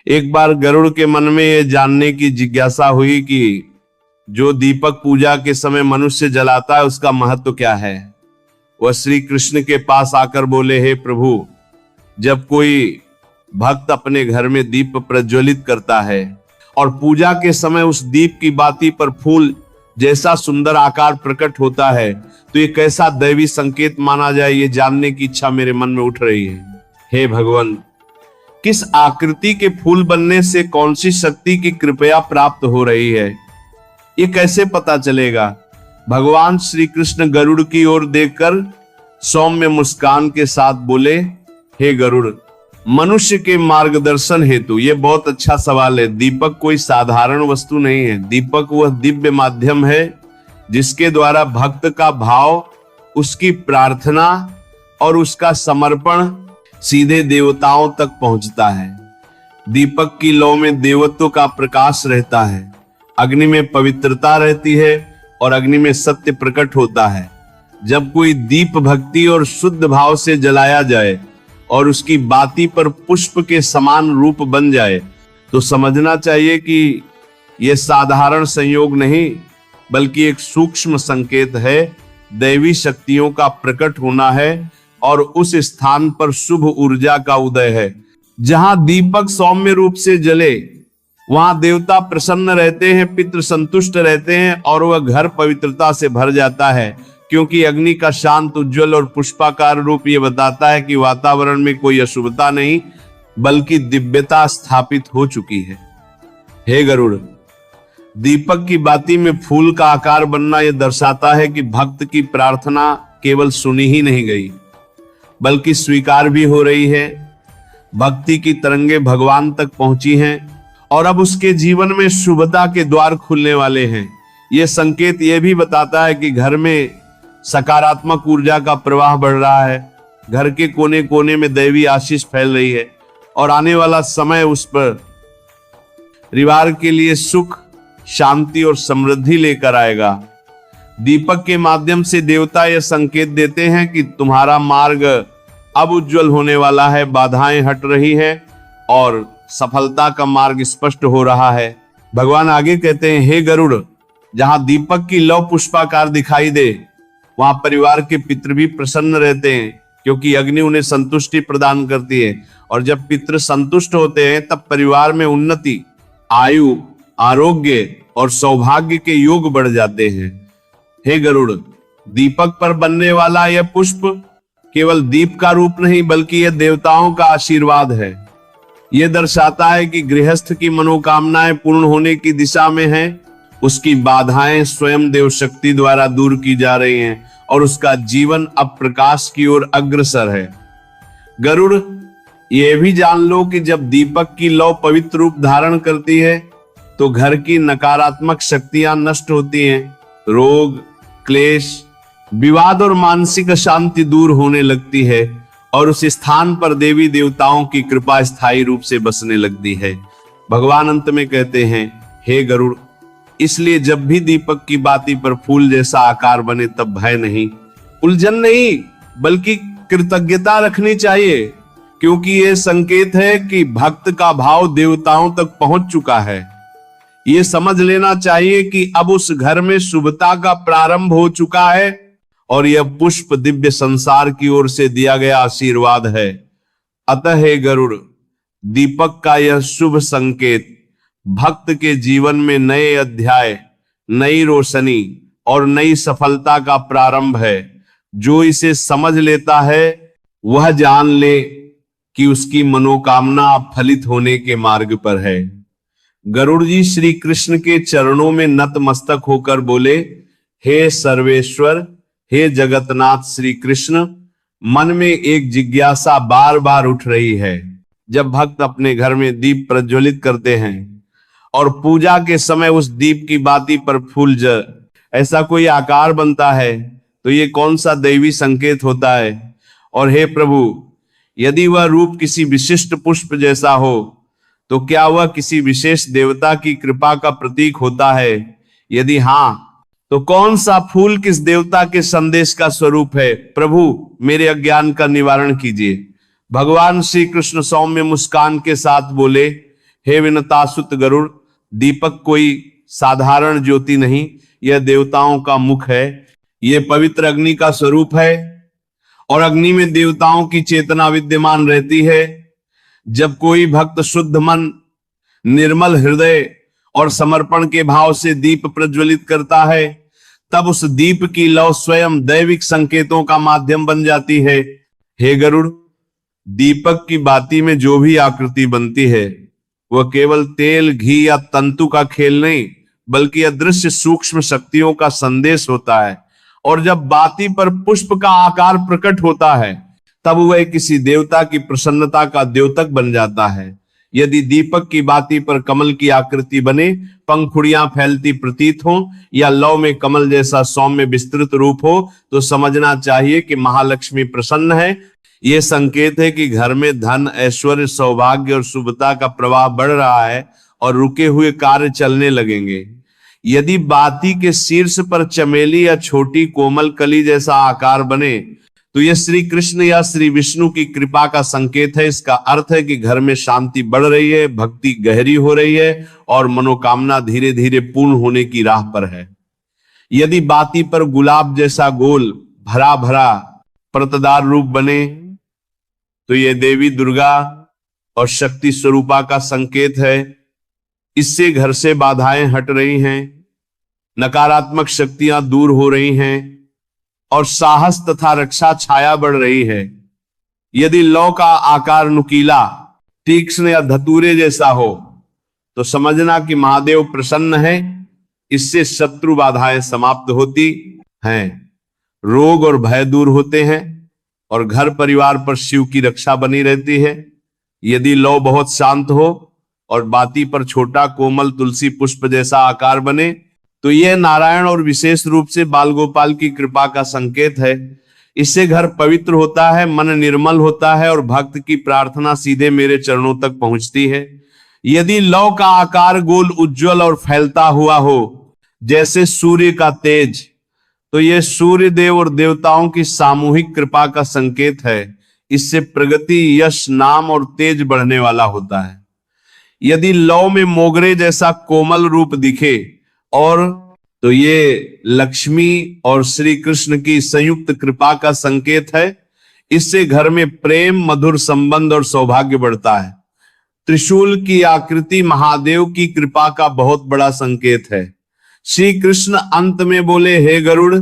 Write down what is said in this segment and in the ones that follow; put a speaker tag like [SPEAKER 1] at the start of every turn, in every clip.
[SPEAKER 1] एक बार गरुड़ के मन में यह जानने की जिज्ञासा हुई कि जो दीपक पूजा के समय मनुष्य जलाता है उसका महत्व क्या है। वह श्री कृष्ण के पास आकर बोले, हे प्रभु, जब कोई भक्त अपने घर में दीप प्रज्वलित करता है और पूजा के समय उस दीप की बाती पर फूल जैसा सुंदर आकार प्रकट होता है, तो ये कैसा दैवी संकेत माना जाए, ये जानने की इच्छा मेरे मन में उठ रही है। हे भगवान, किस आकृति के फूल बनने से कौन सी शक्ति की कृपया प्राप्त हो रही है, ये कैसे पता चलेगा। भगवान श्री कृष्ण गरुड़ की ओर देखकर सौम्य मुस्कान के साथ बोले, हे गरुड़, मनुष्य के मार्गदर्शन हेतु ये बहुत अच्छा सवाल है। दीपक कोई साधारण वस्तु नहीं है। दीपक वह दिव्य माध्यम है जिसके द्वारा भक्त का भाव, उसकी प्रार्थना और उसका समर्पण सीधे देवताओं तक पहुंचता है। दीपक की लौ में देवत्व का प्रकाश रहता है, अग्नि में पवित्रता रहती है और अग्नि में सत्य प्रकट होता है। जब कोई दीप भक्ति और शुद्ध भाव से जलाया जाए और उसकी बाती पर पुष्प के समान रूप बन जाए, तो समझना चाहिए कि यह साधारण संयोग नहीं बल्कि एक सूक्ष्म संकेत है। दैवी शक्तियों का प्रकट होना है और उस स्थान पर शुभ ऊर्जा का उदय है। जहां दीपक सौम्य रूप से जले वहां देवता प्रसन्न रहते हैं, पितृ संतुष्ट रहते हैं और वह घर पवित्रता से भर जाता है, क्योंकि अग्नि का शांत, उज्जवल और पुष्पाकार रूप ये बताता है कि वातावरण में कोई अशुभता नहीं बल्कि दिव्यता स्थापित हो चुकी है। हे गरुड़, दीपक की बाती में फूल का आकार बनना यह दर्शाता है कि भक्त की प्रार्थना केवल सुनी ही नहीं गई बल्कि स्वीकार भी हो रही है। भक्ति की तरंगे भगवान तक पहुंची हैं और अब उसके जीवन में शुभता के द्वार खुलने वाले हैं। यह संकेत यह भी बताता है कि घर में सकारात्मक ऊर्जा का प्रवाह बढ़ रहा है, घर के कोने कोने में दैवी आशीष फैल रही है और आने वाला समय उस पर परिवार के लिए सुख, शांति और समृद्धि लेकर आएगा। दीपक के माध्यम से देवता यह संकेत देते हैं कि तुम्हारा मार्ग अब उज्जवल होने वाला है, बाधाएं हट रही हैं और सफलता का मार्ग स्पष्ट हो रहा है। भगवान आगे कहते हैं, हे गरुड़, जहां दीपक की लौ पुष्पाकार दिखाई दे वहां परिवार के पितृ भी प्रसन्न रहते हैं, क्योंकि अग्नि उन्हें संतुष्टि प्रदान करती है और जब पितृ संतुष्ट होते हैं तब परिवार में उन्नति, आयु, आरोग्य और सौभाग्य के योग बढ़ जाते हैं। हे गरुड़, दीपक पर बनने वाला यह पुष्प केवल दीप का रूप नहीं बल्कि यह देवताओं का आशीर्वाद है। यह दर्शाता है कि गृहस्थ की मनोकामनाएं पूर्ण होने की दिशा में हैं, उसकी बाधाएं स्वयं देव शक्ति द्वारा दूर की जा रही हैं और उसका जीवन अब प्रकाश की ओर अग्रसर है। गरुड़, यह भी जान लो कि जब दीपक की लौ पवित्र रूप धारण करती है तो घर की नकारात्मक शक्तियां नष्ट होती हैं, रोग, क्लेश, विवाद और मानसिक अशांति दूर होने लगती है और उस स्थान पर देवी देवताओं की कृपा स्थायी रूप से बसने लगती है। भगवान अंत में कहते हैं, हे गरुड़, इसलिए जब भी दीपक की बाती पर फूल जैसा आकार बने तब भय नहीं, उलझन नहीं बल्कि कृतज्ञता रखनी चाहिए, क्योंकि यह संकेत है कि भक्त का भाव देवताओं तक पहुंच चुका है। ये समझ लेना चाहिए कि अब उस घर में शुभता का प्रारंभ हो चुका है और यह पुष्प दिव्य संसार की ओर से दिया गया आशीर्वाद है। अतः हे गरुड़, दीपक का यह शुभ संकेत भक्त के जीवन में नए अध्याय, नई रोशनी और नई सफलता का प्रारंभ है। जो इसे समझ लेता है वह जान ले कि उसकी मनोकामना फलित होने के मार्ग पर है। गरुड़ जी श्री कृष्ण के चरणों में नतमस्तक होकर बोले, हे सर्वेश्वर, हे जगतनाथ श्री कृष्ण, मन में एक जिज्ञासा बार बार उठ रही है। जब भक्त अपने घर में दीप प्रज्वलित करते हैं और पूजा के समय उस दीप की बाती पर फूल ऐसा कोई आकार बनता है तो ये कौन सा दैवी संकेत होता है? और हे प्रभु, यदि वह रूप किसी विशिष्ट पुष्प जैसा हो तो क्या वह किसी विशेष देवता की कृपा का प्रतीक होता है? यदि हाँ, तो कौन सा फूल किस देवता के संदेश का स्वरूप है? प्रभु, मेरे अज्ञान का निवारण कीजिए। भगवान श्री कृष्ण सौम्य मुस्कान के साथ बोले, हे विनतासुत गरुड़, दीपक कोई साधारण ज्योति नहीं, यह देवताओं का मुख है। यह पवित्र अग्नि का स्वरूप है और अग्नि में देवताओं की चेतना विद्यमान रहती है। जब कोई भक्त शुद्ध मन, निर्मल हृदय और समर्पण के भाव से दीप प्रज्वलित करता है, तब उस दीप की लौ स्वयं दैविक संकेतों का माध्यम बन जाती है। हे गरुड़, दीपक की बाती में जो भी आकृति बनती है वह केवल तेल, घी या तंतु का खेल नहीं, बल्कि अदृश्य सूक्ष्म शक्तियों का संदेश होता है। और जब बाती पर पुष्प का आकार प्रकट होता है, तब वह किसी देवता की प्रसन्नता का द्योतक बन जाता है। यदि दीपक की बाती पर कमल की आकृति बने, पंखुड़ियां फैलती प्रतीत हो या लौ में कमल जैसा सौम्य विस्तृत रूप हो, तो समझना चाहिए कि महालक्ष्मी प्रसन्न है। यह संकेत है कि घर में धन, ऐश्वर्य, सौभाग्य और शुभता का प्रवाह बढ़ रहा है और रुके हुए कार्य चलने लगेंगे। यदि बाती के शीर्ष पर चमेली या छोटी कोमल कली जैसा आकार बने, तो यह श्री कृष्ण या श्री विष्णु की कृपा का संकेत है। इसका अर्थ है कि घर में शांति बढ़ रही है, भक्ति गहरी हो रही है और मनोकामना धीरे धीरे पूर्ण होने की राह पर है। यदि बाती पर गुलाब जैसा गोल, भरा भरा परतदार रूप बने, तो यह देवी दुर्गा और शक्ति स्वरूपा का संकेत है। इससे घर से बाधाएं हट रही हैं, नकारात्मक शक्तियां दूर हो रही हैं और साहस तथा रक्षा छाया बढ़ रही है। यदि लौ का आकार नुकीला, तीक्ष्ण या धतूरे जैसा हो, तो समझना कि महादेव प्रसन्न है। इससे शत्रु बाधाएं समाप्त होती हैं, रोग और भय दूर होते हैं और घर परिवार पर शिव की रक्षा बनी रहती है। यदि लौ बहुत शांत हो और बाती पर छोटा कोमल तुलसी पुष्प जैसा आकार बने, तो यह नारायण और विशेष रूप से बाल गोपाल की कृपा का संकेत है। इससे घर पवित्र होता है, मन निर्मल होता है और भक्त की प्रार्थना सीधे मेरे चरणों तक पहुंचती है। यदि लौ का आकार गोल, उज्जवल और फैलता हुआ हो जैसे सूर्य का तेज, तो यह सूर्य देव और देवताओं की सामूहिक कृपा का संकेत है। इससे प्रगति, यश, नाम और तेज बढ़ने वाला होता है। यदि लौ में मोगरे जैसा कोमल रूप दिखे और तो ये लक्ष्मी और श्री कृष्ण की संयुक्त कृपा का संकेत है। इससे घर में प्रेम, मधुर संबंध और सौभाग्य बढ़ता है। त्रिशूल की आकृति महादेव की कृपा का बहुत बड़ा संकेत है। श्री कृष्ण अंत में बोले, हे गरुड़,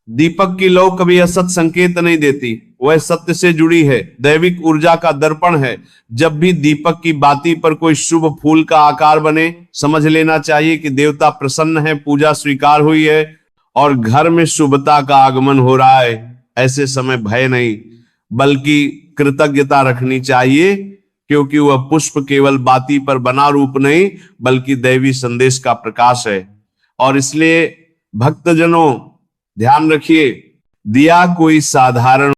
[SPEAKER 1] दीपक की लौ कभी असत संकेत नहीं देती, वह सत्य से जुड़ी है, दैविक ऊर्जा का दर्पण है। जब भी दीपक की बाती पर कोई शुभ फूल का आकार बने, समझ लेना चाहिए कि देवता प्रसन्न है, पूजा स्वीकार हुई है और घर में शुभता का आगमन हो रहा है। ऐसे समय भय नहीं बल्कि कृतज्ञता रखनी चाहिए, क्योंकि वह पुष्प केवल बाती पर बना रूप नहीं बल्कि दैवी संदेश का प्रकाश है। और इसलिए भक्तजनों ध्यान रखिए, दिया कोई साधारण